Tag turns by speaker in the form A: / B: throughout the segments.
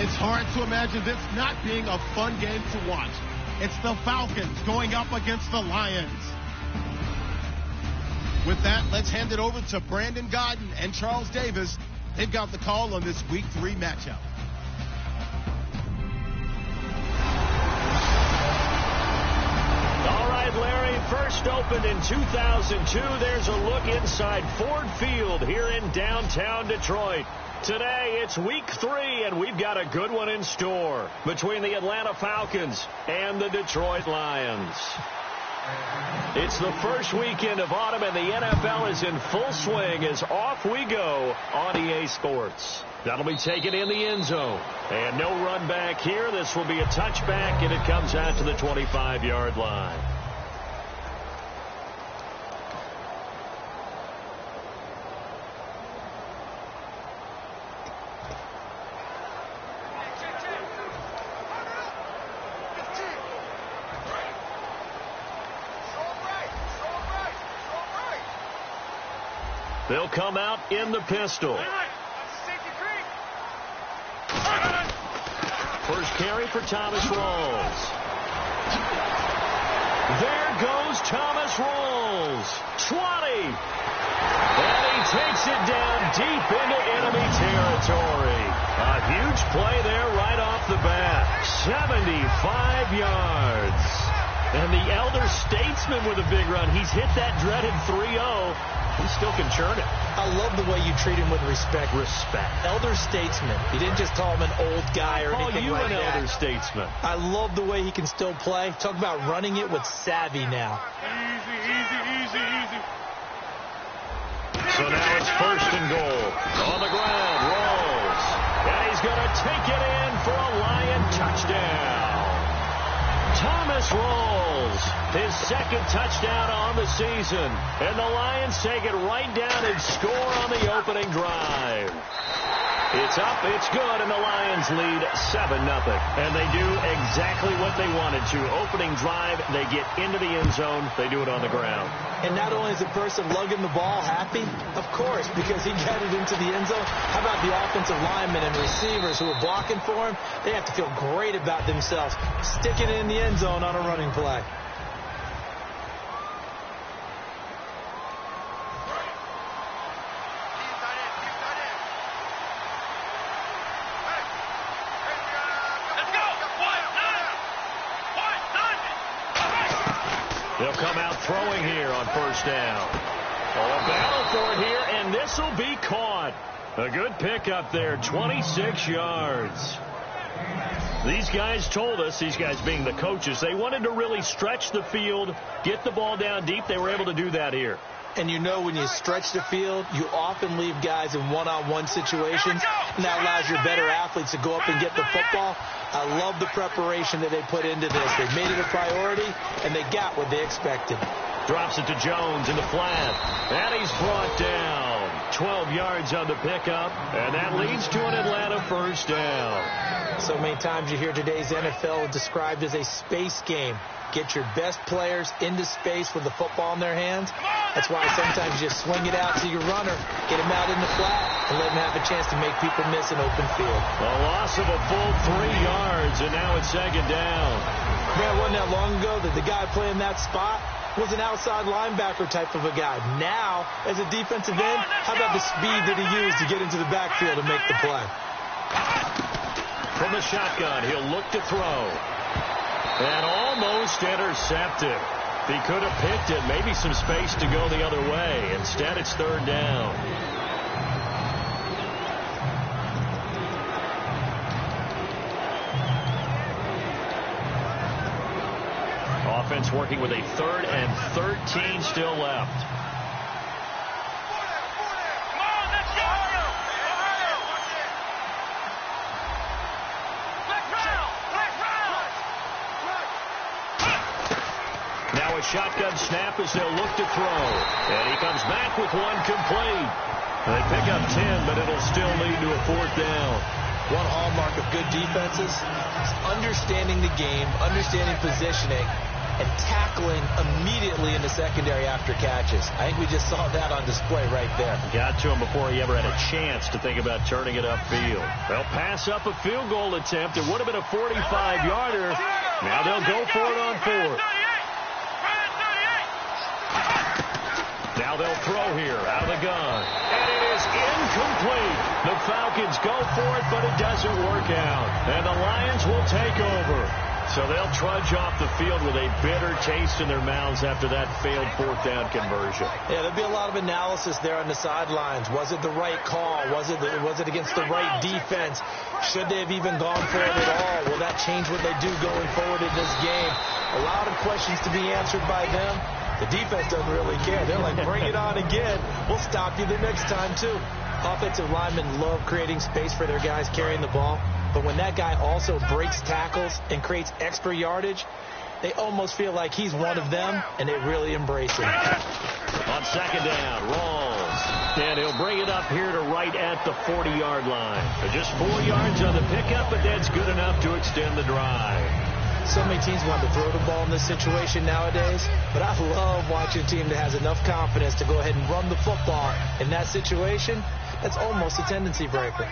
A: It's hard to imagine this not being a fun game to watch. It's the Falcons going up against the Lions. With that, let's hand it over to Brandon Godden and Charles Davis. They've got the call on this Week 3 matchup.
B: All right, Larry, first opened in 2002. There's a look inside Ford Field here in downtown Detroit. Today, it's Week 3, and we've got a good one in store between the Atlanta Falcons and the Detroit Lions. It's the first weekend of autumn, and the NFL is in full swing as off we go on EA Sports. That'll be taken in the end zone. And no run back here. This will be a touchback, and it comes out to the 25-yard line. They'll come out in the pistol. First carry for Thomas Rawls. There goes Thomas Rawls. 20. And he takes it down deep into enemy territory. A huge play there right off the bat. 75 yards. And the elder statesman with a big run. He's hit that dreaded 3-0. He still can churn it.
C: I love the way you treat him with respect. Elder statesman. You didn't just call him an old guy or anything like that.
B: Call you an elder statesman.
C: I love the way he can still play. Talk about running it with savvy now.
A: Easy.
B: So now it's first and goal. On the ground, Rawls. And he's going to take it in for a Lion touchdown. Thomas Rawls, his second touchdown on the season. And the Lions take it right down and score on the opening drive. It's up, it's good, and the Lions lead 7-0. And they do exactly what they wanted to. Opening drive, they get into the end zone. They do it on the ground.
C: And not only is the person lugging the ball happy, of course, because he got it into the end zone. How about the offensive linemen and receivers who are blocking for him? They have to feel great about themselves, sticking it in the end zone on a running play.
B: They'll come out throwing here on first down. A battle for it here, and this will be caught. A good pickup there, 26 yards. These guys told us, these guys being the coaches, they wanted to really stretch the field, get the ball down deep. They were able to do that here.
C: And you know when you stretch the field, you often leave guys in one-on-one situations, and that allows your better athletes to go up and get the football. I love the preparation that they put into this. They made it a priority, and they got what they expected.
B: Drops it to Jones in the flat, and he's brought down. 12 yards on the pickup, and that leads to an Atlanta first down.
C: So many times you hear today's NFL described as a space game. Get your best players into space with the football in their hands. That's why sometimes you just swing it out to your runner, get him out in the flat, and let him have a chance to make people miss an open field.
B: A loss of a full 3 yards, and now it's second down.
C: Man, wasn't that long ago that the guy playing that spot was an outside linebacker type of a guy. Now, as a defensive end, how about the speed that he used to get into the backfield and make the play?
B: From the shotgun, he'll look to throw. And almost intercepted. He could have picked it, maybe some space to go the other way. Instead, it's third down. Offense working with a 3rd and 13 still left. Now a shotgun snap as they'll look to throw. And he comes back with one complete. They pick up 10, but it'll still lead to a 4th down.
C: One hallmark of good defenses is understanding the game, understanding positioning, and tackling immediately in the secondary after catches. I think we just saw that on display right there.
B: Got to him before he ever had a chance to think about turning it upfield. They'll pass up a field goal attempt. It would have been a 45-yarder. Now they'll go for it on fourth. Now they'll throw here out of the gun. And it is incomplete. The Falcons go for it, but it doesn't work out. And the Lions will take over. So they'll trudge off the field with a bitter taste in their mouths after that failed fourth down conversion.
C: Yeah, there'll be a lot of analysis there on the sidelines. Was it the right call? Was it against the right defense? Should they have even gone for it at all? Will that change what they do going forward in this game? A lot of questions to be answered by them. The defense doesn't really care. They're like, bring it on again. We'll stop you the next time, too. Offensive linemen love creating space for their guys carrying the ball. But when that guy also breaks tackles and creates extra yardage, they almost feel like he's one of them, and they really embrace him.
B: On second down, Rawls. And he'll bring it up here to right at the 40-yard line. Just 4 yards on the pickup, but that's good enough to extend the drive.
C: So many teams want to throw the ball in this situation nowadays, but I love watching a team that has enough confidence to go ahead and run the football in that situation. That's almost a tendency breaker.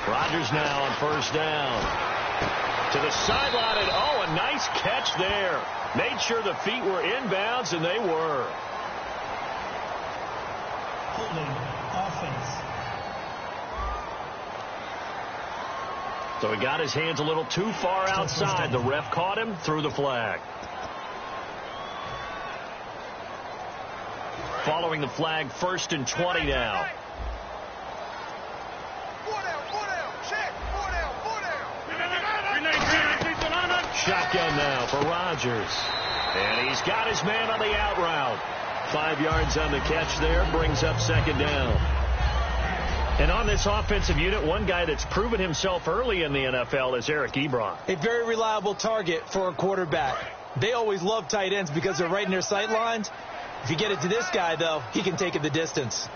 B: Rodgers now on first down. To the sideline, and oh, a nice catch there. Made sure the feet were inbounds, and they were.
C: Offense.
B: So he got his hands a little too far outside. The ref caught him, threw the flag. Following the flag, 1st and 20 now. Shotgun now for Rodgers. And he's got his man on the out route. 5 yards on the catch there, brings up second down. And on this offensive unit, one guy that's proven himself early in the NFL is Eric Ebron.
C: A very reliable target for a quarterback. They always love tight ends because they're right in their sight lines. If you get it to this guy, though, he can take it the distance.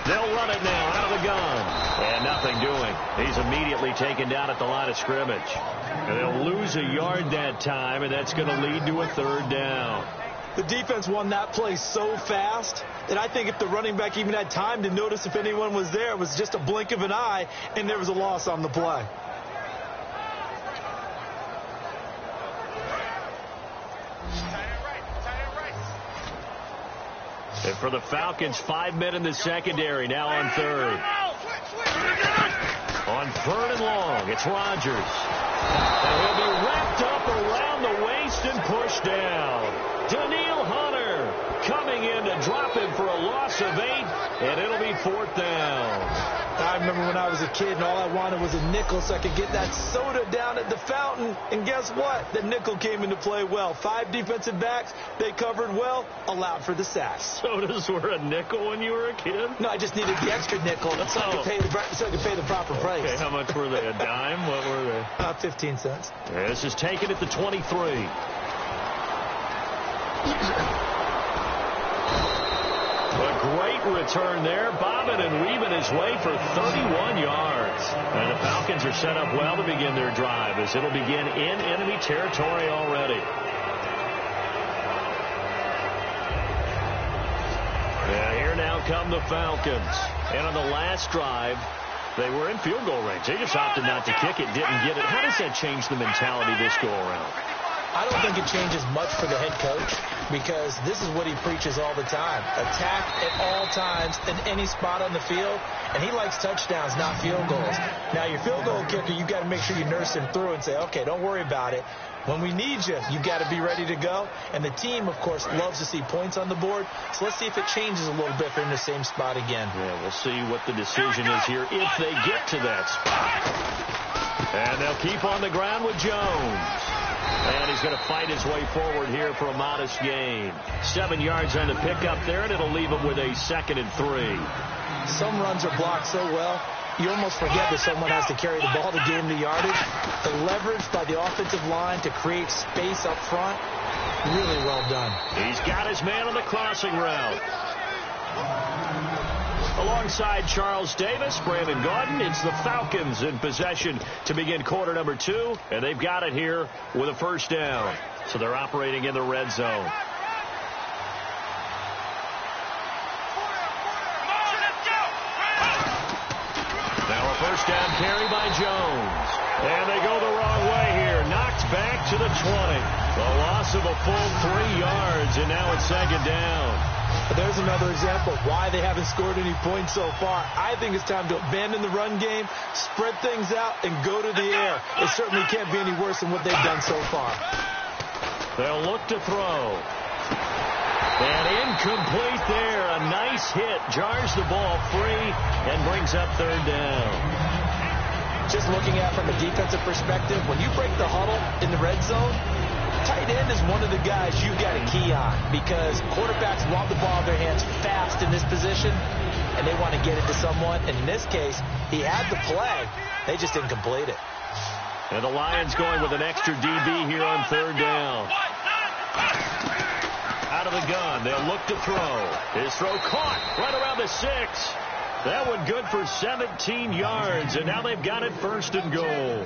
B: They'll run it now out of the gun. And nothing doing. He's immediately taken down at the line of scrimmage. And they'll lose a yard that time, and that's going to lead to a 3rd down.
C: The defense won that play so fast that I think if the running back even had time to notice if anyone was there, it was just a blink of an eye, and there was a loss on the play.
B: And for the Falcons, 5 men in the secondary, now on 3rd. On 3rd and long, it's Rodgers. And he'll be wrapped up around the waist and pushed down. Daniil Hunter coming in to drop him for a loss of 8, and it'll be 4th down.
C: I remember when I was a kid and all I wanted was a nickel so I could get that soda down at the fountain. And guess what? The nickel came into play well. 5 defensive backs, they covered well, allowed for the sack.
B: Sodas were a nickel when you were a kid?
C: No, I just needed the extra nickel so I could pay the proper price.
B: Okay, how much were they? A dime? What were they?
C: 15 cents.
B: Yeah, this is taken at the 23. A great return there, bobbing and weaving his way for 31 yards. And the Falcons are set up well to begin their drive as it'll begin in enemy territory already. Yeah, here now come the Falcons. And on the last drive, they were in field goal range. They just opted not to kick it, didn't get it. How does that change the mentality this go around?
C: I don't think it changes much for the head coach because this is what he preaches all the time. Attack at all times in any spot on the field, and he likes touchdowns, not field goals. Now, your field goal kicker, you've got to make sure you nurse him through and say, okay, don't worry about it. When we need you, you've got to be ready to go. And the team, of course, loves to see points on the board. So let's see if it changes a little bit if they're in the same spot again.
B: Yeah, we'll see what the decision is here if they get to that spot. And they'll keep on the ground with Jones. And he's going to fight his way forward here for a modest gain. 7 yards on the pickup there, and it'll leave him with a 2nd and 3.
C: Some runs are blocked so well, you almost forget that someone has to carry the ball to gain the yardage. The leverage by the offensive line to create space up front, really well done.
B: He's got his man on the crossing route. Alongside Charles Davis, Brandon Gaudin, it's the Falcons in possession to begin quarter number 2, and they've got it here with a first down. So they're operating in the red zone. Now a first down carry by Jones. And they go the wrong way here. Knocked back to the 20. The loss of a full 3 yards, and now it's second down.
C: There's another example of why they haven't scored any points so far. I think it's time to abandon the run game, spread things out, and go to the air. It certainly can't be any worse than what they've done so far.
B: They'll look to throw. And incomplete there. A nice hit. Jars the ball free and brings up third down.
C: Just looking at it from a defensive perspective, when you break the huddle in the red zone, tight end is one of the guys you've got to key on because quarterbacks want the ball in their hands fast in this position, and they want to get it to someone. And in this case, he had the play. They just didn't complete it.
B: And the Lions going with an extra DB here on third down. Out of the gun. They'll look to throw. His throw caught right around the 6. That one good for 17 yards, and now they've got it first and goal.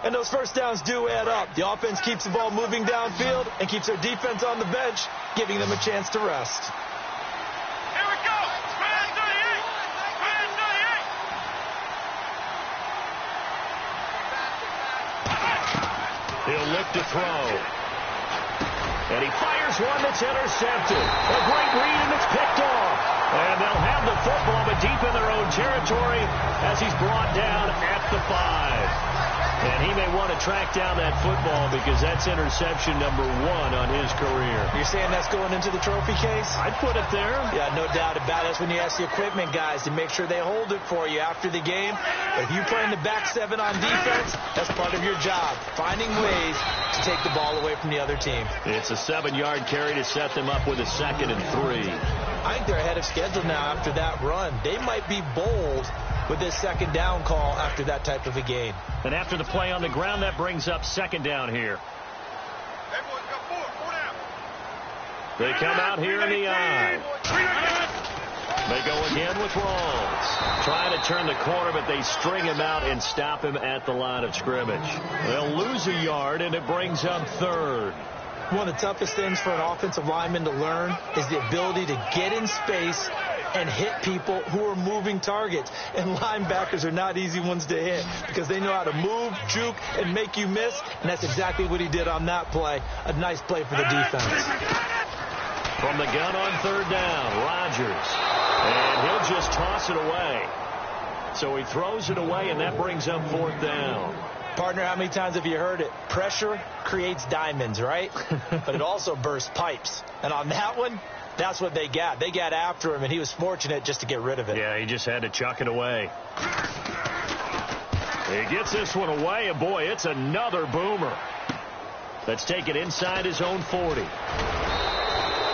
C: And those first downs do add up. The offense keeps the ball moving downfield and keeps their defense on the bench, giving them a chance to rest.
D: Here we go. Spread 38. Spread 38.
B: He'll look to throw. And he fires one that's intercepted. A great read, and it's picked off. And they'll have the football, but deep in their own territory as he's brought down at the 5. And he may want to track down that football because that's interception number 1 on his career.
C: You're saying that's going into the trophy case?
B: I'd put it there.
C: Yeah, no doubt about it. That's when you ask the equipment guys to make sure they hold it for you after the game. But if you play in the back 7 on defense, that's part of your job, finding ways to take the ball away from the other team.
B: It's a 7-yard carry to set them up with a 2nd and 3.
C: I think they're ahead of schedule now after that run. They might be bold with this second down call after that type of a game.
B: And after the play on the ground, that brings up second down here. They come out here in the eye. They go again with Rawls. Trying to turn the corner, but they string him out and stop him at the line of scrimmage. They'll lose a yard, and it brings up third.
C: One of the toughest things for an offensive lineman to learn is the ability to get in space and hit people who are moving targets. And linebackers are not easy ones to hit because they know how to move, juke, and make you miss. And that's exactly what he did on that play. A nice play for the defense.
B: From the gun on third down, Rodgers. And he'll just toss it away. So he throws it away, and that brings up fourth down.
C: Partner, how many times have you heard it? Pressure creates diamonds, right? But it also bursts pipes. And on that one, that's what they got. They got after him, and he was fortunate just to get rid of it.
B: Yeah, he just had to chuck it away. He gets this one away, and boy, it's another boomer. Let's take it inside his own 40.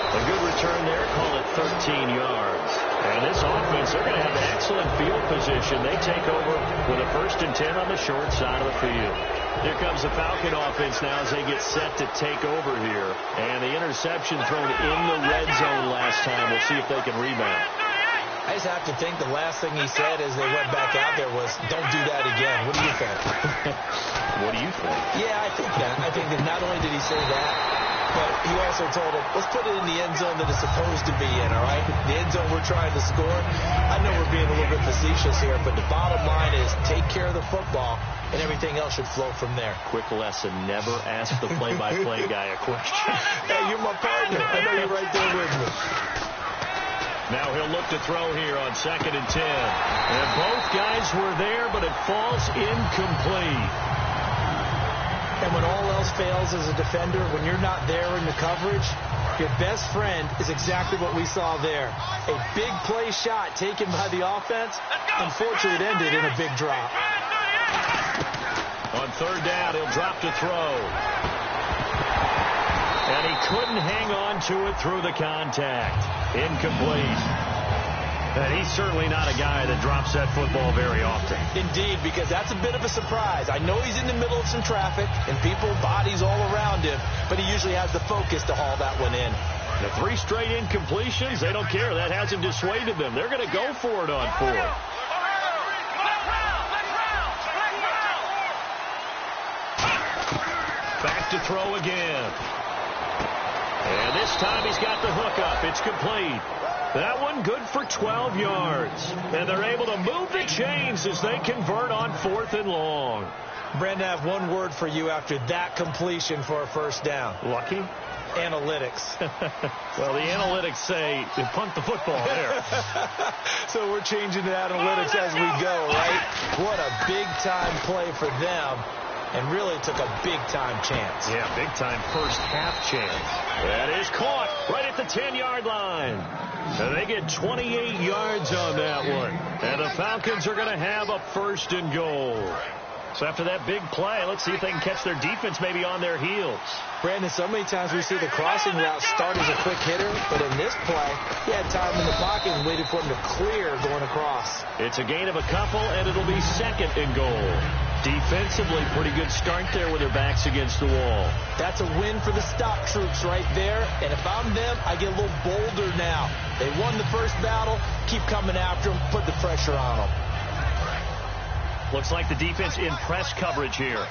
B: A good return there, call it 13 yards. And this offense, they're going to have an excellent field position. They take over with a 1st and 10 on the short side of the field. Here comes the Falcon offense now as they get set to take over here. And the interception thrown in the red zone last time. We'll see if they can rebound.
C: I just have to think the last thing he said as they went back out there was, don't do that again. What do you think?
B: What do you think?
C: Yeah, I think that. I think that not only did he say that, but he also told him, let's put it in the end zone that it's supposed to be in, all right? The end zone we're trying to score. I know we're being a little bit facetious here, but the bottom line is take care of the football, and everything else should flow from there.
B: Quick lesson, never ask the play-by-play guy a question.
C: Hey, you're my partner. I know you're right there with me.
B: Now he'll look to throw here on 2nd and 10. And both guys were there, but it falls incomplete.
C: And when all else fails as a defender, when you're not there in the coverage, your best friend is exactly what we saw there. A big play shot taken by the offense. Unfortunately, it ended in a big drop.
B: On third down, he'll drop to throw. And he couldn't hang on to it through the contact. Incomplete. And he's certainly not a guy that drops that football very often.
C: Indeed, because that's a bit of a surprise. I know he's in the middle of some traffic and people, bodies all around him, but he usually has the focus to haul that one in.
B: The 3 straight incompletions, they don't care. That hasn't dissuaded them. They're going to go for it on 4th. Back to throw again. And this time he's got the hook up. It's complete. That one good for 12 yards. And they're able to move the chains as they convert on 4th and long.
C: Brandon, I have one word for you after that completion for a first down.
B: Lucky?
C: Analytics.
B: Well, the analytics say you punt the football there.
C: So we're changing to analytics as we go, right? What a big-time play for them. And really took a big-time chance.
B: Yeah, big-time first-half chance. That is caught right at the 10-yard line. And they get 28 yards on that one. And the Falcons are going to have a 1st and goal. So after that big play, let's see if they can catch their defense maybe on their heels.
C: Brandon, so many times we see the crossing route start as a quick hitter, but in this play, he had time in the pocket and waited for him to clear going across.
B: It's a gain of a couple, and it'll be 2nd and goal. Defensively, pretty good start there with their backs against the wall.
C: That's a win for the stock troops right there, and if I'm them, I get a little bolder now. They won the first battle, keep coming after them, put the pressure on them.
B: Looks like the defense in press coverage here.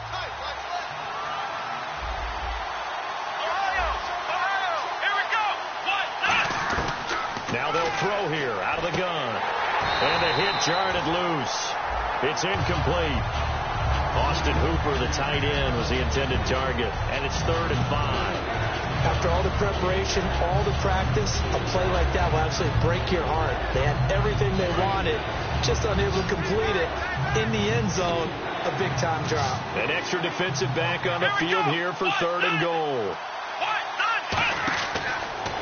B: Now they'll throw here out of the gun. And the hit jarred it loose. It's incomplete. Austin Hooper, the tight end, was the intended target. And it's 3rd and 5.
C: After all the preparation, all the practice, a play like that will absolutely break your heart. They had everything they wanted, just unable to complete it. In the end zone, a big-time drop.
B: An extra defensive back on the field here for 3rd and goal.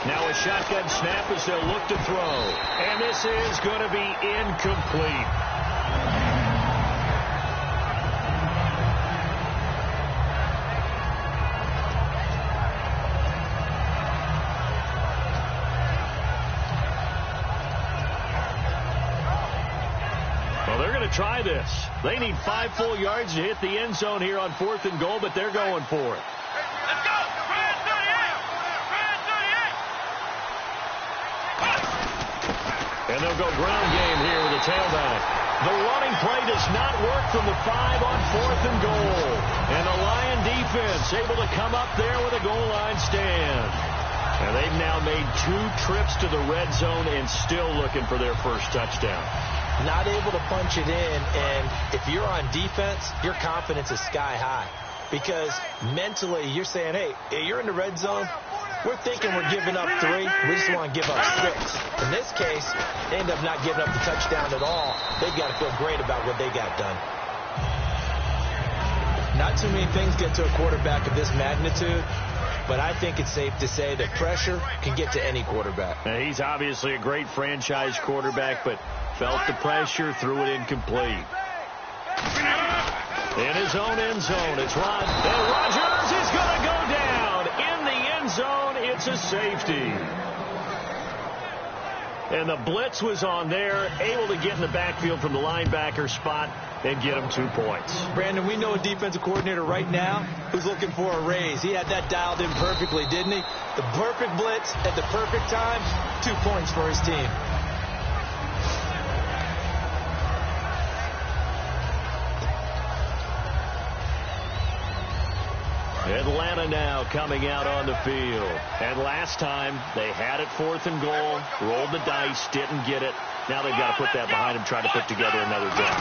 B: Now a shotgun snap as they'll look to throw. And this is going to be incomplete. Try this. They need 5 full yards to hit the end zone here on 4th and goal, but they're going for it.
D: Let's go. Brand 38.
B: And they'll go ground game here with the tailback. The running play does not work from the 5 on 4th and goal. And the Lion defense able to come up there with a goal line stand. And they've now made 2 trips to the red zone and still looking for their first touchdown.
C: Not able to punch it in, and if you're on defense, your confidence is sky high. Because mentally, you're saying, hey, you're in the red zone. We're thinking we're giving up 3. We just want to give up 6. In this case, they end up not giving up the touchdown at all. They've got to feel great about what they got done. Not too many things get to a quarterback of this magnitude, but I think it's safe to say that pressure can get to any quarterback.
B: Now, he's obviously a great franchise quarterback, but felt the pressure, threw it incomplete. In his own end zone, it's Rod. And Rodgers is going to go down. In the end zone, it's a safety. And the blitz was on there, able to get in the backfield from the linebacker spot and get him 2 points.
C: Brandon, we know a defensive coordinator right now who's looking for a raise. He had that dialed in perfectly, didn't he? The perfect blitz at the perfect time, 2 points for his team.
B: Atlanta now coming out on the field. And last time, they had it 4th and goal, rolled the dice, didn't get it. Now they've got to put that behind them, try to put together another drive.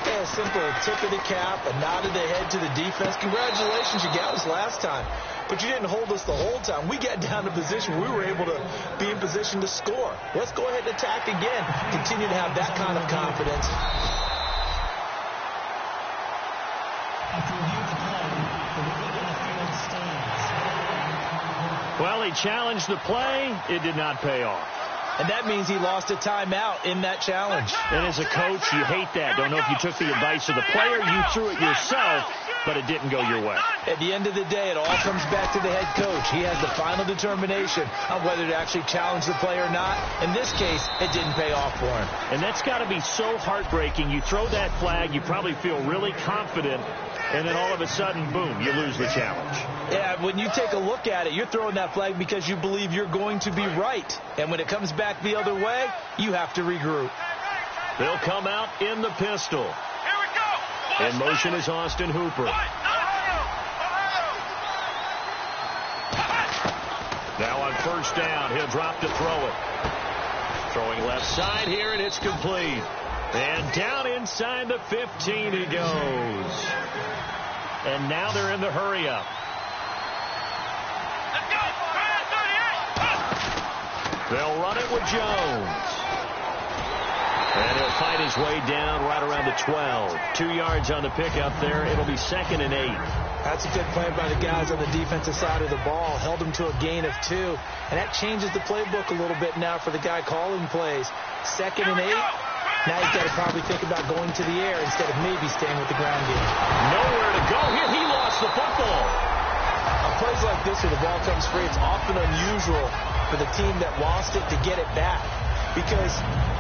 C: Yeah, a simple tip of the cap, a nod of the head to the defense. Congratulations, you got us last time. But you didn't hold us the whole time. We got down to position. We were able to be in position to score. Let's go ahead and attack again. Continue to have that kind of confidence.
B: Well, he challenged the play. It did not pay off.
C: And that means he lost a timeout in that challenge.
B: And as a coach, you hate that. Don't know if you took the advice of the player, you threw it yourself, but it didn't go your way.
C: At the end of the day, it all comes back to the head coach. He has the final determination on whether to actually challenge the play or not. In this case, it didn't pay off for him.
B: And that's got to be so heartbreaking. You throw that flag, you probably feel really confident, and then all of a sudden, boom, you lose the challenge.
C: Yeah, when you take a look at it, you're throwing that flag because you believe you're going to be right. And when it comes back the other way, you have to regroup.
B: They'll come out in the pistol. In motion is Austin Hooper. Now on first down, he'll drop to throw it. Throwing left side here, and it's complete. And down inside the 15 he goes. And now they're in the hurry-up. They'll run it with Jones. And he'll fight his way down right around the 12. 2 yards on the pickup there. It'll be 2nd and 8.
C: That's a good play by the guys on the defensive side of the ball. Held him to a gain of 2. And that changes the playbook a little bit now for the guy calling plays. 2nd and 8. Now he's got to probably think about going to the air instead of maybe staying with the ground game.
B: Nowhere to go here. He lost the football.
C: On plays like this where the ball comes free, it's often unusual for the team that lost it to get it back. Because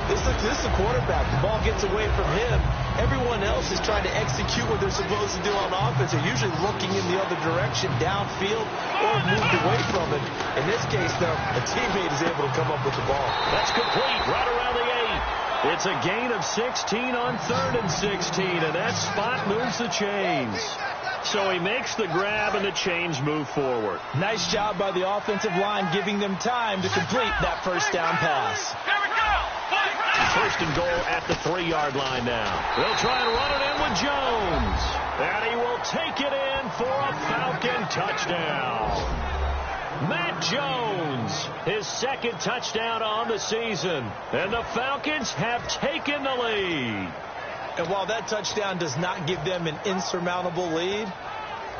C: this is a quarterback. The ball gets away from him. Everyone else is trying to execute what they're supposed to do on offense. They're usually looking in the other direction, downfield, or moved away from it. In this case, though, a teammate is able to come up with the ball.
B: That's complete right around the 8. It's a gain of 16 on 3rd and 16, and that spot moves the chains. So he makes the grab, and the chains move forward.
C: Nice job by the offensive line, giving them time to complete that first down pass.
B: 1st and goal at the 3-yard line now. They'll try and run it in with Jones. And he will take it in for a Falcon touchdown. Matt Jones, his 2nd touchdown on the season. And the Falcons have taken the lead.
C: And while that touchdown does not give them an insurmountable lead,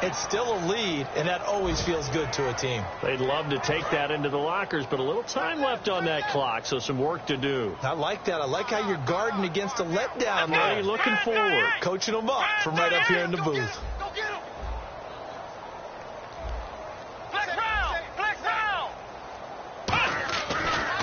C: it's still a lead, and that always feels good to a team.
B: They'd love to take that into the lockers, but a little time left on that clock, so some work to do.
C: I like that. I like how you're guarding against a letdown there.
B: Now you're looking forward.
C: Coaching them up from right up here in the booth.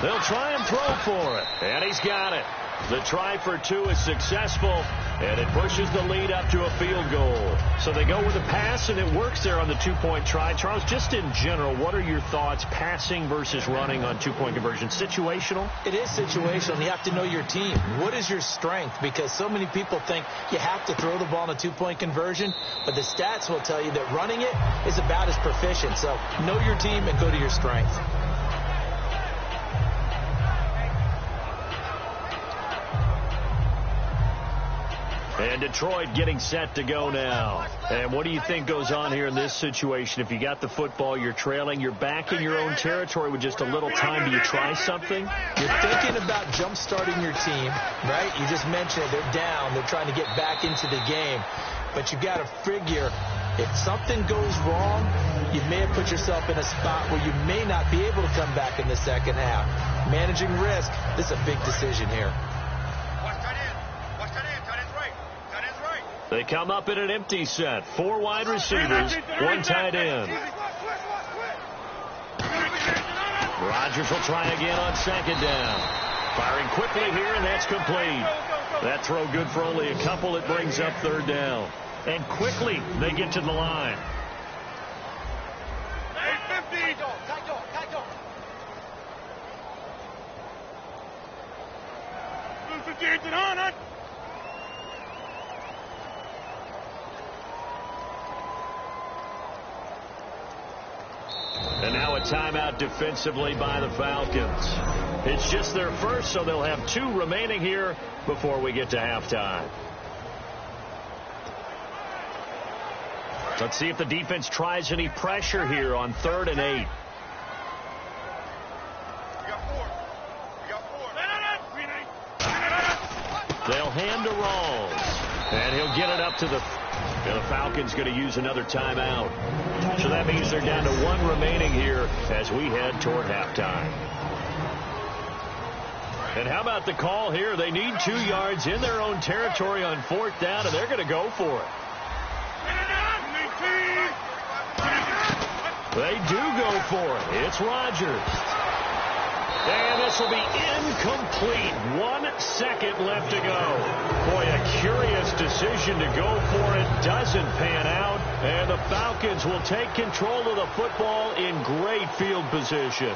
B: They'll try and throw for it, and he's got it. The try for 2 is successful, and it pushes the lead up to a field goal. So they go with a pass, and it works there on the 2-point try. Charles, just in general, what are your thoughts passing versus running on 2-point conversion? Situational?
C: It is situational. You have to know your team. What is your strength? Because so many people think you have to throw the ball in a 2-point conversion, but the stats will tell you that running it is about as proficient. So know your team and go to your strength.
B: And Detroit getting set to go now. And what do you think goes on here in this situation? If you got the football, you're trailing, you're back in your own territory with just a little time. Do you try something?
C: You're thinking about jump-starting your team, right? You just mentioned it. They're down. They're trying to get back into the game. But you got to figure if something goes wrong, you may have put yourself in a spot where you may not be able to come back in the second half. Managing risk, this is a big decision here.
B: They come up in an empty set. 4 wide receivers, 1 tight end. Rodgers will try again on 2nd down. Firing quickly here, and that's complete. That throw good for only a couple. It brings up 3rd down. And quickly, they get to the line. And now a timeout defensively by the Falcons. It's just their first, so they'll have 2 remaining here before we get to halftime. Let's see if the defense tries any pressure here on 3rd and 8. They'll hand to Rawls, and he'll get it up to the Falcons going to use another timeout. So that means they're down to 1 remaining here as we head toward halftime. And how about the call here? They need 2 yards in their own territory on 4th down, and they're going to go for it. They do go for it. It's Rodgers. And this will be incomplete. 1 second left to go. Boy, a curious decision to go for it. Doesn't pan out. And the Falcons will take control of the football in great field position.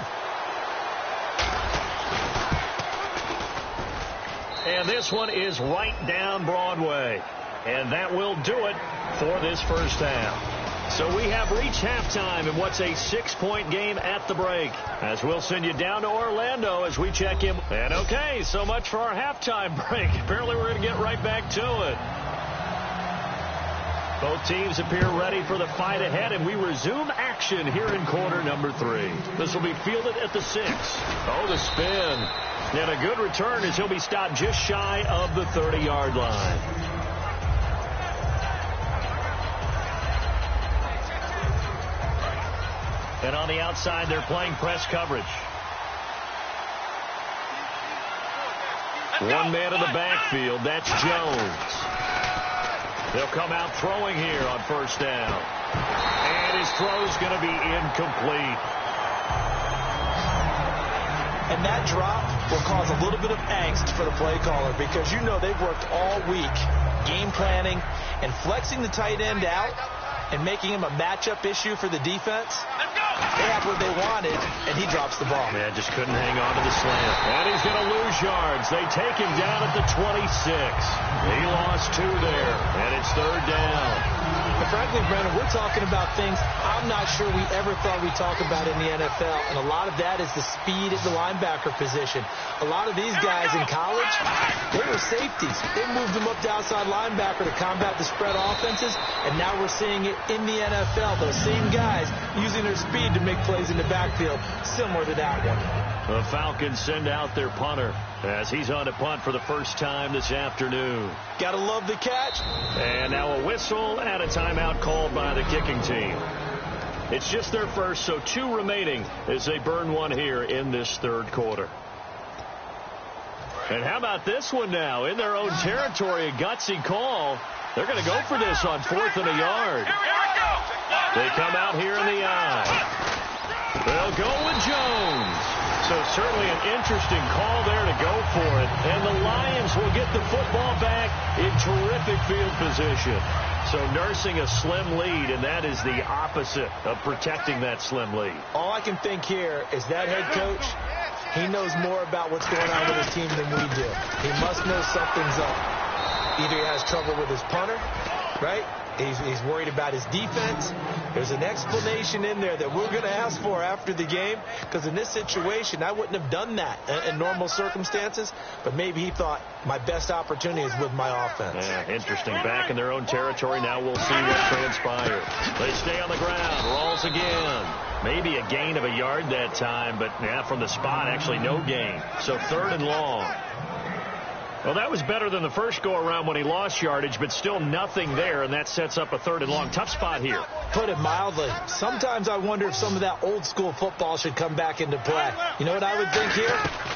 B: And this one is right down Broadway. And that will do it for this first half. So we have reached halftime in what's a 6-point game at the break. As we'll send you down to Orlando as we check in. And okay, so much for our halftime break. Apparently we're going to get right back to it. Both teams appear ready for the fight ahead, and we resume action here in quarter number 3. This will be fielded at the 6. Oh, the spin. And a good return as he'll be stopped just shy of the 30-yard line. And on the outside, they're playing press coverage. One man in the backfield. That's Jones. They'll come out throwing here on first down. And his throw's going to be incomplete.
C: And that drop will cause a little bit of angst for the play caller because you know they've worked all week game planning and flexing the tight end out and making him a matchup issue for the defense. They have what they wanted, and he drops the ball.
B: Man, just couldn't hang on to the slant. And he's going to lose yards. They take him down at the 26. He lost 2 there, and it's third down.
C: But frankly, Brandon, we're talking about things I'm not sure we ever thought we'd talk about in the NFL, and a lot of that is the speed at the linebacker position. A lot of these guys in college, they were safeties. They moved them up to outside linebacker to combat the spread offenses, and now we're seeing it in the NFL. Those same guys using their speed to make plays in the backfield, similar to that one.
B: The Falcons send out their punter as he's on to punt for the first time this afternoon.
C: Gotta love the catch.
B: And now a whistle and a timeout called by the kicking team. It's just their first, so 2 remaining as they burn one here in this third quarter. And how about this one now? In their own territory, a gutsy call. They're going to go for this on 4th and a yard. They come out here in the eye. They'll go with Jones. So certainly an interesting call there to go for it. And the Lions will get the football back in terrific field position. So nursing a slim lead, and that is the opposite of protecting that slim lead.
C: All I can think here is that head coach, he knows more about what's going on with his team than we do. He must know something's up. Either he has trouble with his punter, right? He's worried about his defense. There's an explanation in there that we're going to ask for after the game, because in this situation, I wouldn't have done that in normal circumstances, but maybe he thought my best opportunity is with my offense.
B: Yeah, interesting. Back in their own territory, now we'll see what transpires. They stay on the ground, rolls again. Maybe a gain of a yard that time, but yeah, from the spot, actually no gain. So 3rd and long. Well, that was better than the first go-around when he lost yardage, but still nothing there, and that sets up a 3rd and long. Tough spot here.
C: Put it mildly. Sometimes I wonder if some of that old-school football should come back into play. You know what I would think here?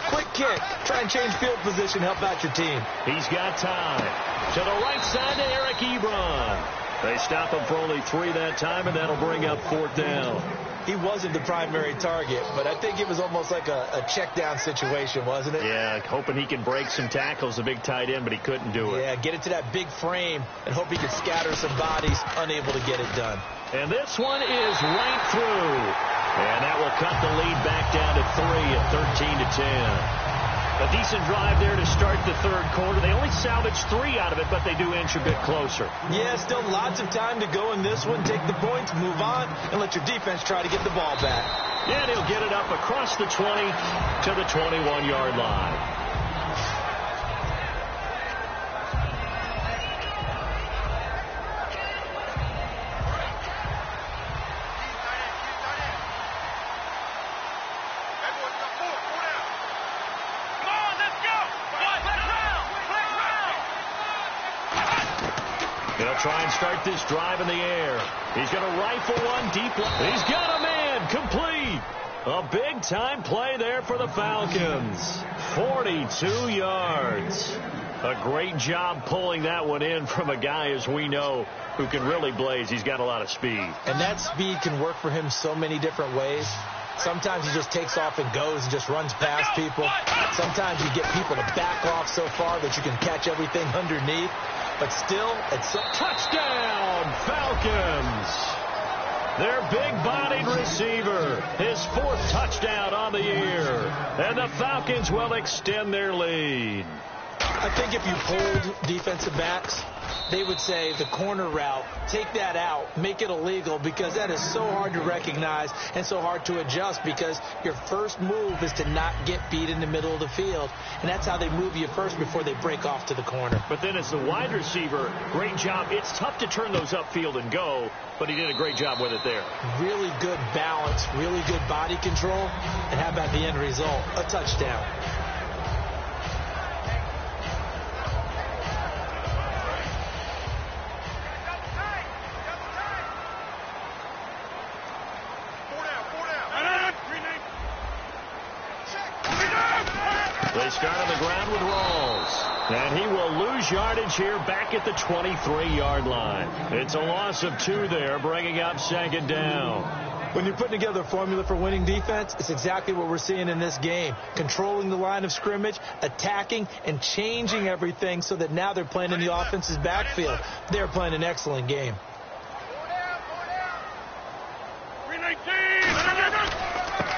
C: Quick kick. Try and change field position, help out your team.
B: He's got time. To the right side to Eric Ebron. They stop him for only 3 that time, and that'll bring up 4th down.
C: He wasn't the primary target, but I think it was almost like a check-down situation, wasn't it?
B: Yeah, hoping he can break some tackles, a big tight end, but he couldn't do it.
C: Yeah, get it to that big frame and hope he could scatter some bodies, unable to get it done.
B: And this one is right through. And that will cut the lead back down to 3 at 13-10. A decent drive there to start the third quarter. They only salvaged 3 out of it, but they do inch a bit closer.
C: Yeah, still lots of time to go in this one. Take the points, move on, and let your defense try to get the ball back.
B: Yeah, and he'll get it up across the 20 to the 21-yard line. They'll try and start this drive in the air. He's going to rifle one deep. He's got a man complete. A big-time play there for the Falcons. 42 yards. A great job pulling that one in from a guy, as we know, who can really blaze. He's got a lot of speed.
C: And that speed can work for him so many different ways. Sometimes he just takes off and goes and just runs past people. Sometimes you get people to back off so far that you can catch everything underneath. But still, it's a touchdown, Falcons. Their big-bodied receiver, his 4th touchdown on the year. And the Falcons will extend their lead. I think if you polled defensive backs, they would say the corner route, take that out, make it illegal, because that is so hard to recognize and so hard to adjust, because your first move is to not get beat in the middle of the field. And that's how they move you first before they break off to the corner.
B: But then as the wide receiver, great job. It's tough to turn those upfield and go, but he did a great job with it there.
C: Really good balance, really good body control. And how about the end result? A touchdown.
B: They start on the ground with Rawls. And he will lose yardage here back at the 23-yard line. It's a loss of 2 there, bringing up 2nd down.
C: When you're putting together a formula for winning defense, it's exactly what we're seeing in this game. Controlling the line of scrimmage, attacking, and changing everything so that now they're playing in the offense's backfield. They're playing an excellent game.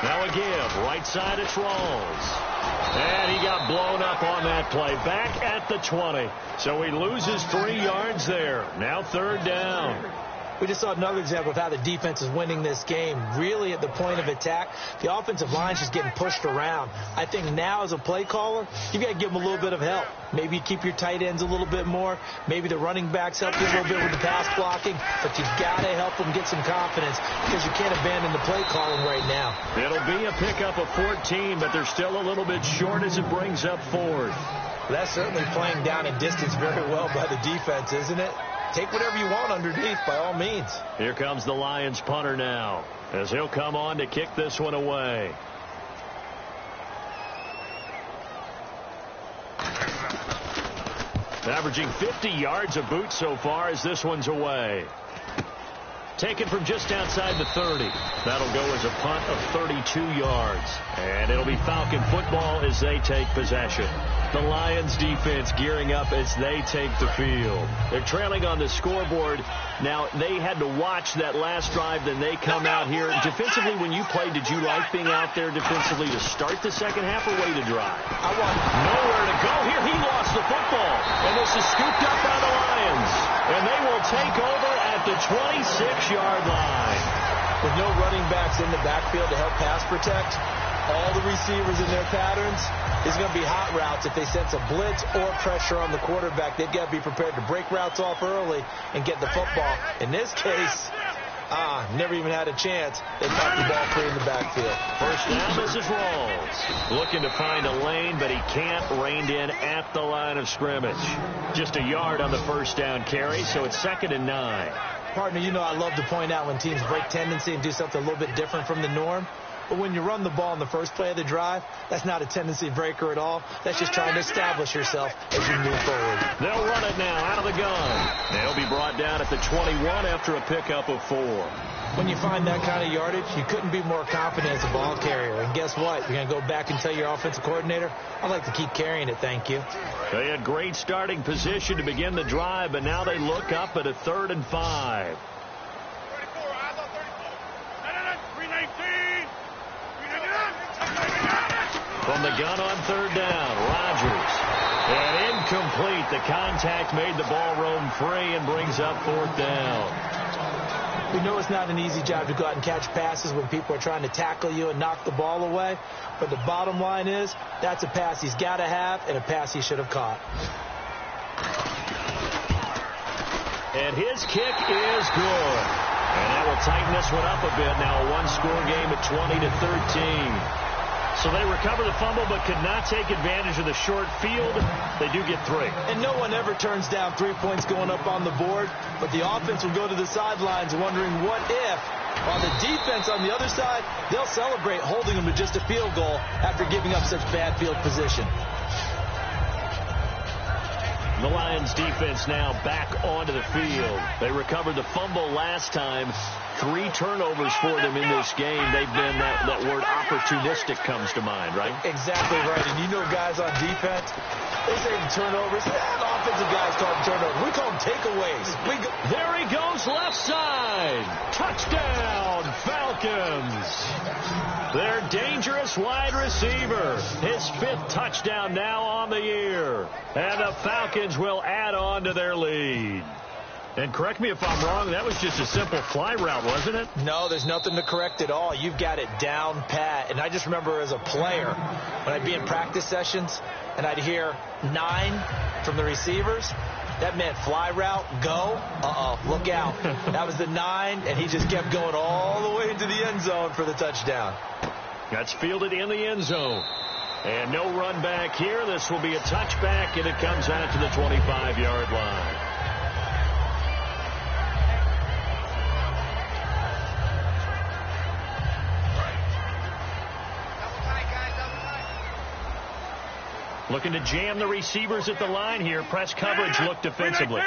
B: Now a give. Right side, it's Rawls. And he got blown up on that play. Back at the 20. So he loses 3 yards there. Now 3rd down.
C: We just saw another example of how the defense is winning this game. Really at the point of attack, the offensive line is just getting pushed around. I think now as a play caller, you've got to give them a little bit of help. Maybe you keep your tight ends a little bit more. Maybe the running backs help you a little bit with the pass blocking. But you've got to help them get some confidence, because you can't abandon the play calling right now.
B: It'll be a pickup of 14, but they're still a little bit short as it brings up 4th.
C: That's certainly playing down in distance very well by the defense, isn't it? Take whatever you want underneath, by all means.
B: Here comes the Lions punter now, as he'll come on to kick this one away. Averaging 50 yards a boot so far as this one's away. Taken from just outside the 30. That'll go as a punt of 32 yards. And it'll be Falcon football as they take possession. The Lions defense gearing up as they take the field. They're trailing on the scoreboard. Now, they had to watch that last drive, then they come out here. Defensively, when you played, did you like being out there defensively to start the second half or wait to drive?
C: I want
B: nowhere to go. Here, he lost the football. And this is scooped up by the Lions. And they will take over at the 26-yard line.
C: With no running backs in the backfield to help pass protect, all the receivers in their patterns, is going to be hot routes. If they sense a blitz or pressure on the quarterback, they've got to be prepared to break routes off early and get the football. In this case, never even had a chance. They got the ball free in the backfield.
B: First down, this is Rawls. Looking to find a lane, but he can't. Reined in at the line of scrimmage. Just a yard on the first down carry, so it's 2nd and 9.
C: Partner, you know I love to point out when teams break tendency and do something a little bit different from the norm. But when you run the ball in the first play of the drive, that's not a tendency breaker at all. That's just trying to establish yourself as you move forward.
B: They'll run it now out of the gun. They'll be brought down at the 21 after a pickup of 4.
C: When you find that kind of yardage, you couldn't be more confident as a ball carrier. And guess what? You're going to go back and tell your offensive coordinator, I'd like to keep carrying it, thank you.
B: They had great starting position to begin the drive, but now they look up at a 3rd and 5. From the gun on 3rd down, Rodgers. And incomplete. The contact made the ball roam free and brings up 4th down.
C: We know it's not an easy job to go out and catch passes when people are trying to tackle you and knock the ball away. But the bottom line is, that's a pass he's got to have and a pass he should have caught.
B: And his kick is good. And that will tighten this one up a bit. Now a one-score game at 20-13. So they recover the fumble but could not take advantage of the short field. They do get 3.
C: And no one ever turns down 3 points going up on the board. But the offense will go to the sidelines wondering what if. While the defense on the other side, they'll celebrate holding them to just a field goal after giving up such bad field position.
B: The Lions defense now back onto the field. They recovered the fumble last time. 3 turnovers for them in this game. They've been, that word opportunistic comes to mind, right?
C: Exactly right. And you know guys on defense, they say turnovers. Offensive guys call them turnovers. We call them takeaways.
B: There he goes left side. Touchdown, Falcons. Their dangerous wide receiver. His 5th touchdown now on the year. And the Falcons will add on to their lead. And correct me if I'm wrong, that was just a simple fly route, wasn't it?
C: No, there's nothing to correct at all. You've got it down pat. And I just remember as a player, when I'd be in practice sessions, and I'd hear 9 from the receivers, that meant fly route, go, look out. That was the 9, and he just kept going all the way into the end zone for the touchdown.
B: That's fielded in the end zone. And no run back here. This will be a touchback, and it comes out to the 25-yard line. Looking to jam the receivers at the line here. Press coverage look defensively.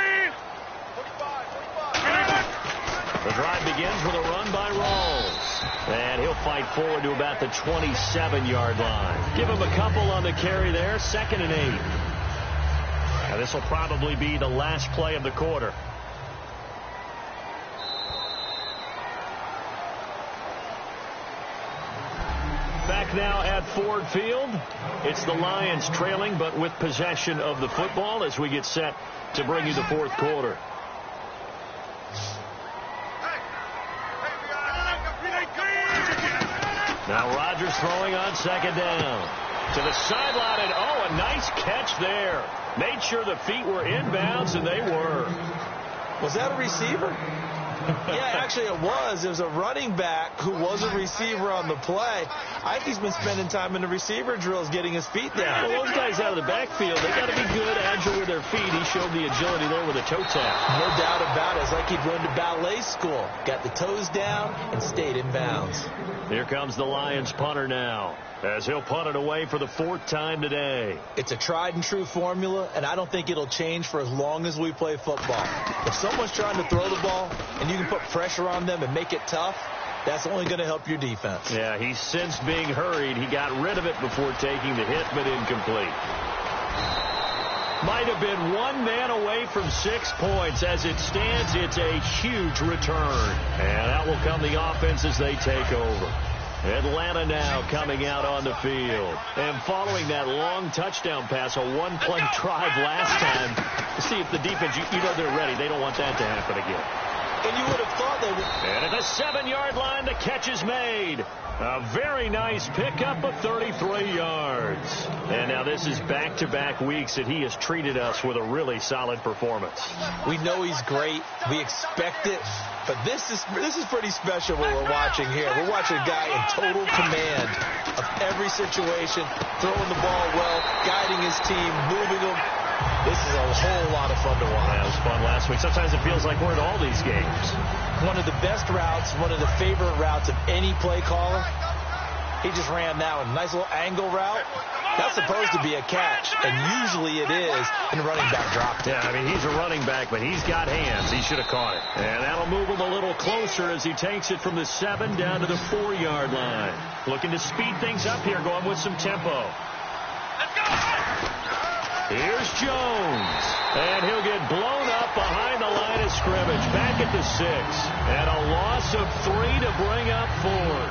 B: The drive begins with a run by Rawls. And he'll fight forward to about the 27-yard line. Give him a couple on the carry there. 2nd and 8. Now this will probably be the last play of the quarter. Back now at Ford Field. It's the Lions trailing, but with possession of the football as we get set to bring you the 4th quarter. Now Rodgers throwing on 2nd down. To the sideline, and a nice catch there. Made sure the feet were inbounds, and they were.
C: Was that a receiver? Yeah, actually it was. It was a running back who was a receiver on the play. I think he's been spending time in the receiver drills getting his feet down.
B: Well, those guys out of the backfield, they got to be good, agile with their feet. He showed the agility there with a toe tap.
C: No doubt about it. It's like he'd run to ballet school. Got the toes down and stayed in bounds.
B: Here comes the Lions punter now, as he'll punt it away for the 4th time today.
C: It's a tried and true formula, and I don't think it'll change for as long as we play football. If someone's trying to throw the ball and you can put pressure on them and make it tough, that's only going to help your defense.
B: Yeah, he's since being hurried. He got rid of it before taking the hit, but incomplete. Might have been 1 man away from 6 points. As it stands, it's a huge return. And out will come the offense as they take over. Atlanta now coming out on the field. And following that long touchdown pass, a 1-play drive last time, to see if the defense, you know they're ready. They don't want that to happen again.
C: And you would have thought they would.
B: And at the 7-yard line, the catch is made. A very nice pickup of 33 yards. And now this is back-to-back weeks that he has treated us with a really solid performance.
C: We know he's great. We expect it. But this is pretty special what we're watching here. We're watching a guy in total command of every situation, throwing the ball well, guiding his team, moving them. This is a whole lot of fun to watch.
B: That was fun last week. Sometimes it feels like we're at all these games.
C: One of the best routes, one of the favorite routes of any play caller. He just ran that one. Nice little angle route. That's supposed to be a catch, and usually it is, and the running back dropped it.
B: Yeah, I mean, he's a running back, but he's got hands. He should have caught it. And that'll move him a little closer as he takes it from the 7 down to the 4-yard line. Looking to speed things up here, going with some tempo. Here's Jones, and he'll get blown up behind the line of scrimmage, back at the 6, and a loss of 3 to bring up Ford.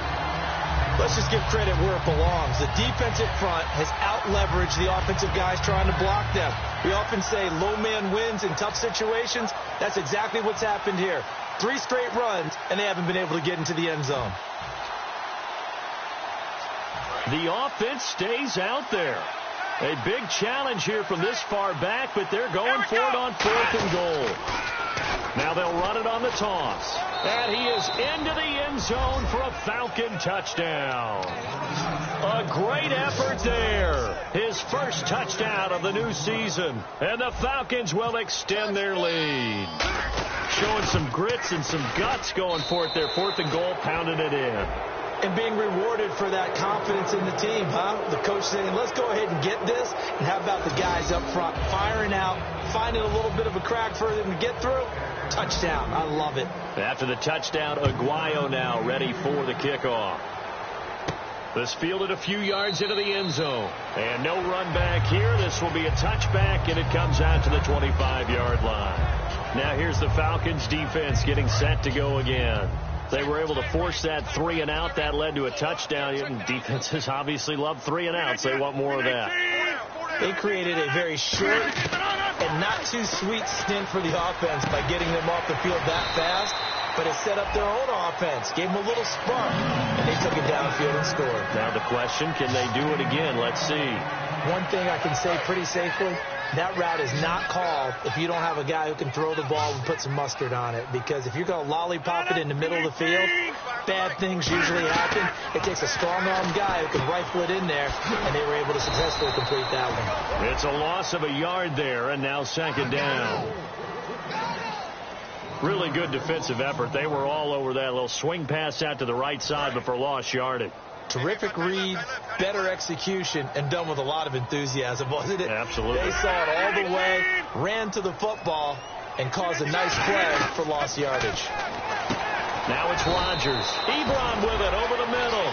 C: Let's just give credit where it belongs. The defensive front has out-leveraged the offensive guys trying to block them. We often say low man wins in tough situations. That's exactly what's happened here. 3 straight runs, and they haven't been able to get into the end zone.
B: The offense stays out there. A big challenge here from this far back, but they're going for it on 4th and goal. Now they'll run it on the toss. And he is into the end zone for a Falcon touchdown. A great effort there. His first touchdown of the new season. And the Falcons will extend their lead. Showing some grits and some guts going for it there. 4th and goal, pounding it in.
C: And being rewarded for that confidence in the team, huh? The coach saying, let's go ahead and get this. And how about the guys up front firing out, finding a little bit of a crack for them to get through. Touchdown. I love it.
B: After the touchdown, Aguayo now ready for the kickoff. This fielded a few yards into the end zone. And no run back here. This will be a touchback, and it comes out to the 25-yard line. Now here's the Falcons defense getting set to go again. They were able to force that 3-and-out. That led to a touchdown. Defenses obviously love 3-and-outs. They want more of that.
C: They created a very short and not too sweet stint for the offense by getting them off the field that fast. But it set up their own offense, gave them a little spark, and they took it downfield and scored. Now the question, can they do it again? Let's see. One thing I can say pretty safely, that route is not called if you don't have a guy who can throw the ball and put some mustard on it. Because if you're going to lollipop it in the middle of the field, bad things usually happen. It takes a strong-armed guy who can rifle it in there, and they were able to successfully complete that one.
B: It's a loss of a yard there, and now second down. Really good defensive effort. They were all over that little swing pass out to the right side, but for lost yardage.
C: Terrific read, better execution, and done with a lot of enthusiasm, wasn't it?
B: Absolutely.
C: They saw it all the way, ran to the football, and caused a nice play for lost yardage.
B: Now it's Rodgers. Ebron with it over the middle.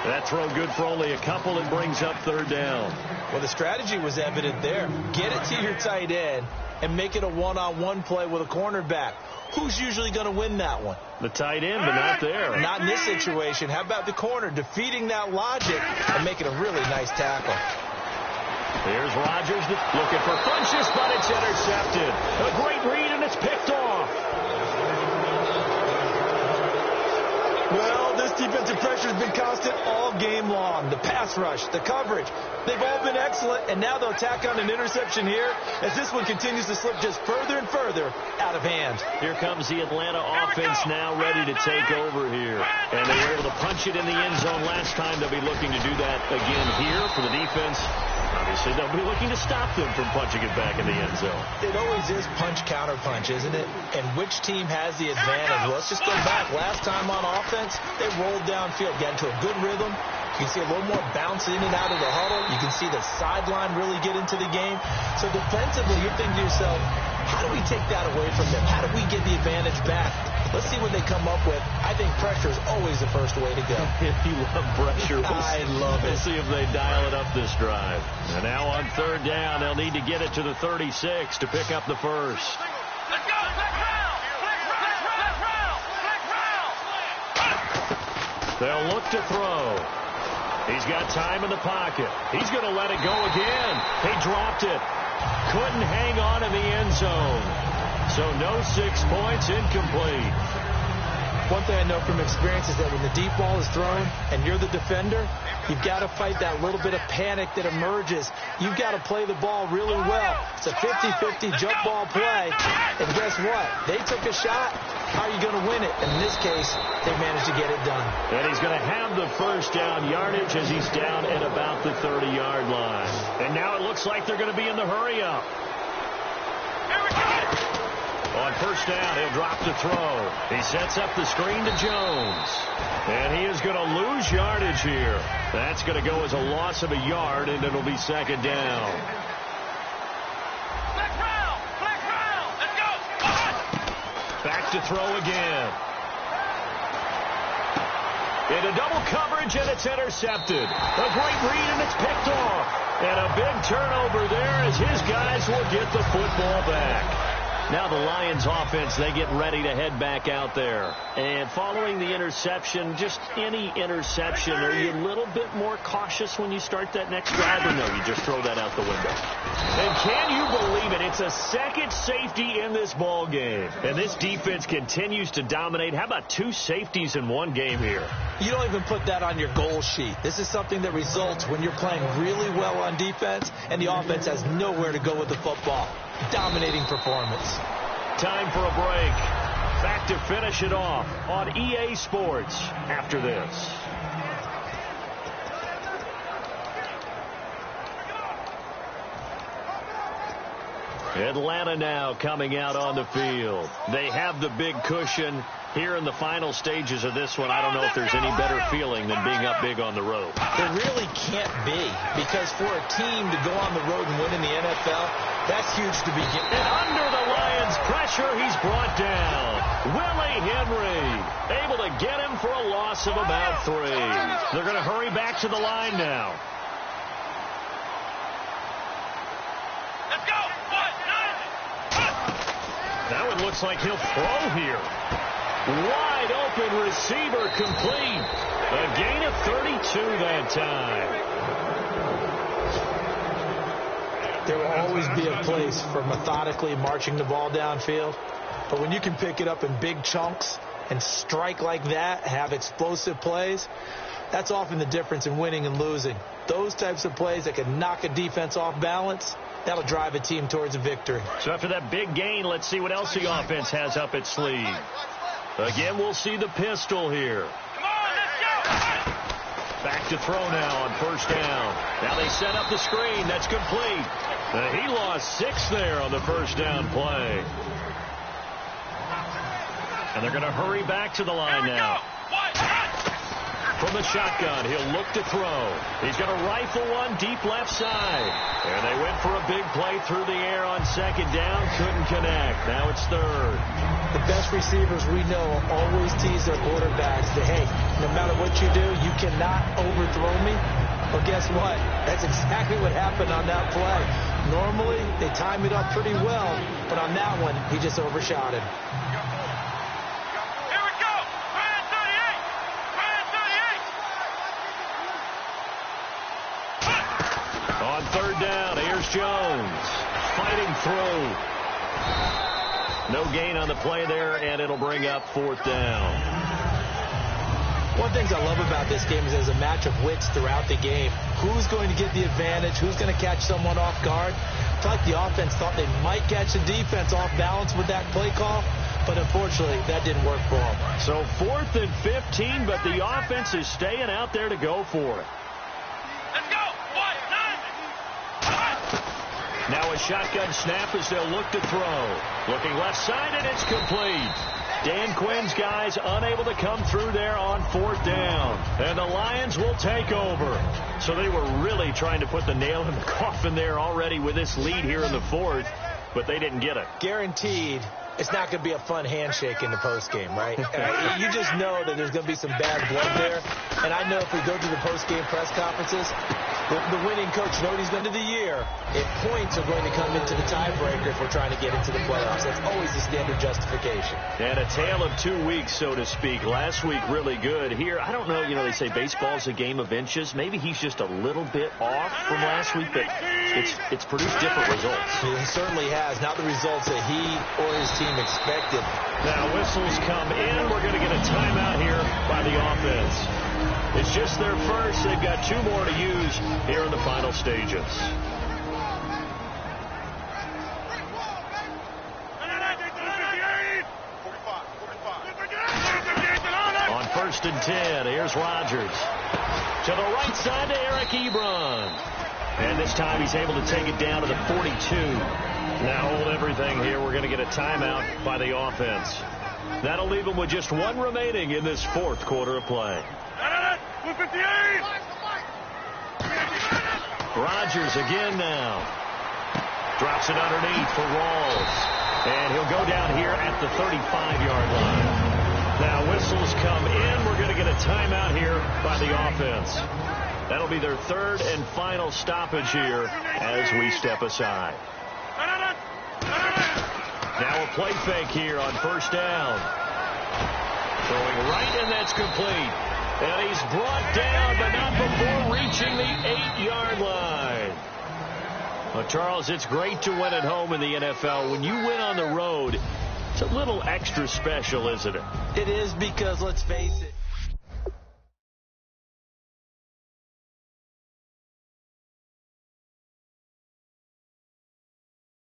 B: That throw good for only a couple. It brings up third down.
C: Well, the strategy was evident there. Get it to your tight end and make it a one-on-one play with a cornerback. Who's usually going to win that one?
B: The tight end, but not there.
C: Not in this situation. How about the corner defeating that logic and making a really nice tackle?
B: Here's Rodgers looking for Funchess, but it's intercepted. A great read, and it's picked off.
C: Well, this defensive pressure has been constant all game long. The pass rush, the coverage, they've all been excellent, and now they'll tack on an interception here as this one continues to slip just further and further out of hand.
B: Here comes the Atlanta offense now ready to take over here. And they were able to punch it in the end zone last time. They'll be looking to do that again here for the defense. Obviously, they'll be looking to stop them from punching it back in the end zone.
C: It always is punch-counter-punch, isn't it? And which team has the advantage? Well, let's just go back. Last time on offense, they rolled downfield, got into a good rhythm. You can see a little more bounce in and out of the huddle. You can see the sideline really get into the game. So defensively, you're thinking to yourself, how do we take that away from them? How do we get the advantage back? Let's see what they come up with. I think pressure is always the first way to go.
B: If you love pressure,
C: I love it.
B: We'll see if they dial it up this drive. And now on third down, they'll need to get it to the 36 to pick up the first.
D: Let's go!
B: They'll look to throw. He's got time in the pocket. He's going to let it go again. He dropped it. Couldn't hang on in the end zone. So no 6 points, incomplete.
C: One thing I know from experience is that when the deep ball is thrown and you're the defender, you've got to fight that little bit of panic that emerges. You've got to play the ball really well. It's a 50-50 jump ball play. And guess what? They took a shot. How are you going to win it? And in this case, they managed to get it done.
B: And he's going to have the first down yardage as he's down at about the 30-yard line. And now it looks like they're going to be in the hurry-up. On first down, he'll drop to throw. He sets up the screen to Jones. And he is going to lose yardage here. That's going to go as a loss of a yard, and it'll be second down.
D: Let's go!
B: Back to throw again. Into double coverage, and it's intercepted. A great read, and it's picked off. And a big turnover there as his guys will get the football back. Now the Lions offense, they get ready to head back out there. And following the interception, just any interception, are you a little bit more cautious when you start that next drive, or no, you just throw that out the window? And can you believe it? It's a second safety in this ball game. And this defense continues to dominate. How about 2 safeties in one game here?
C: You don't even put that on your goal sheet. This is something that results when you're playing really well on defense and the offense has nowhere to go with the football. Dominating performance.
B: Time for a break. Back to finish it off on EA Sports after this. Atlanta now coming out on the field. They have the big cushion. Here in the final stages of this one, I don't know if there's any better feeling than being up big on the road.
C: There really can't be, because for a team to go on the road and win in the NFL, that's huge to begin.
B: And under the Lions' pressure, he's brought down. Willie Henry able to get him for a loss of about 3. They're going to hurry back to the line now.
D: Let's go.
B: Now it looks like he'll throw here. Wide open receiver complete. A gain of 32 that time.
C: There will always be a place for methodically marching the ball downfield. But when you can pick it up in big chunks and strike like that, have explosive plays, that's often the difference in winning and losing. Those types of plays that can knock a defense off balance, that'll drive a team towards a victory.
B: So after that big gain, let's see what else the offense has up its sleeve. Again, we'll see the pistol here.
D: Come on, let's go.
B: Back to throw now on first down. Now they set up the screen. That's complete. He lost 6 there on the first down play. And they're going to hurry back to the line now. From the shotgun, he'll look to throw. He's going to rifle one deep left side. And they went for a big play through the air on second down. Couldn't connect. Now it's third.
C: The best receivers we know always tease their quarterbacks that, hey, no matter what you do, you cannot overthrow me. Well, guess what? That's exactly what happened on that play. Normally, they time it up pretty well, but on that one, he just overshot him.
D: Here we go. Brand 38.
B: On third down, here's Jones. Fighting through. No gain on the play there, and it'll bring up fourth down.
C: One of the things I love about this game is there's a match of wits throughout the game. Who's going to get the advantage? Who's going to catch someone off guard? I feel like the offense thought they might catch the defense off balance with that play call, but unfortunately, that didn't work for them.
B: So 4th and 15, but the offense is staying out there to go for it.
D: Let's go.
B: Now a shotgun snap as they'll look to throw. Looking left side, and it's complete. Dan Quinn's guys unable to come through there on fourth down. And the Lions will take over. So they were really trying to put the nail in the coffin there already with this lead here in the fourth, but they didn't get it.
C: Guaranteed, it's not going to be a fun handshake in the postgame, right? You just know that there's going to be some bad blood there. And I know if we go to the postgame press conferences, the winning coach knows he's going to the year. If points are going to come into the tiebreaker if we're trying to get into the playoffs. That's always the standard justification.
B: And a tale of 2 weeks, so to speak. Last week, really good. Here, I don't know, they say baseball's a game of inches. Maybe he's just a little bit off from last week, but it's produced different results.
C: He certainly has. Not the results that he or his team expected.
B: Now whistles come in. We're going to get a timeout here by the offense. It's just their first. They've got 2 more to use here in the final stages. On 1st and 10, here's Rodgers. To the right side to Eric Ebron. And this time he's able to take it down to the 42. Now hold everything here. We're going to get a timeout by the offense. That'll leave them with just 1 remaining in this 4th quarter of play. Rodgers again now. Drops it underneath for Rawls. And he'll go down here at the 35-yard line. Now whistles come in. We're going to get a timeout here by the offense. That'll be their 3rd and final stoppage here as we step aside. Now a play fake here on first down. Throwing right, and that's complete. And he's brought down, but not before reaching the 8-yard line. Well, Charles, it's great to win at home in the NFL. When you win on the road, it's a little extra special, isn't it?
C: It is, because let's face it.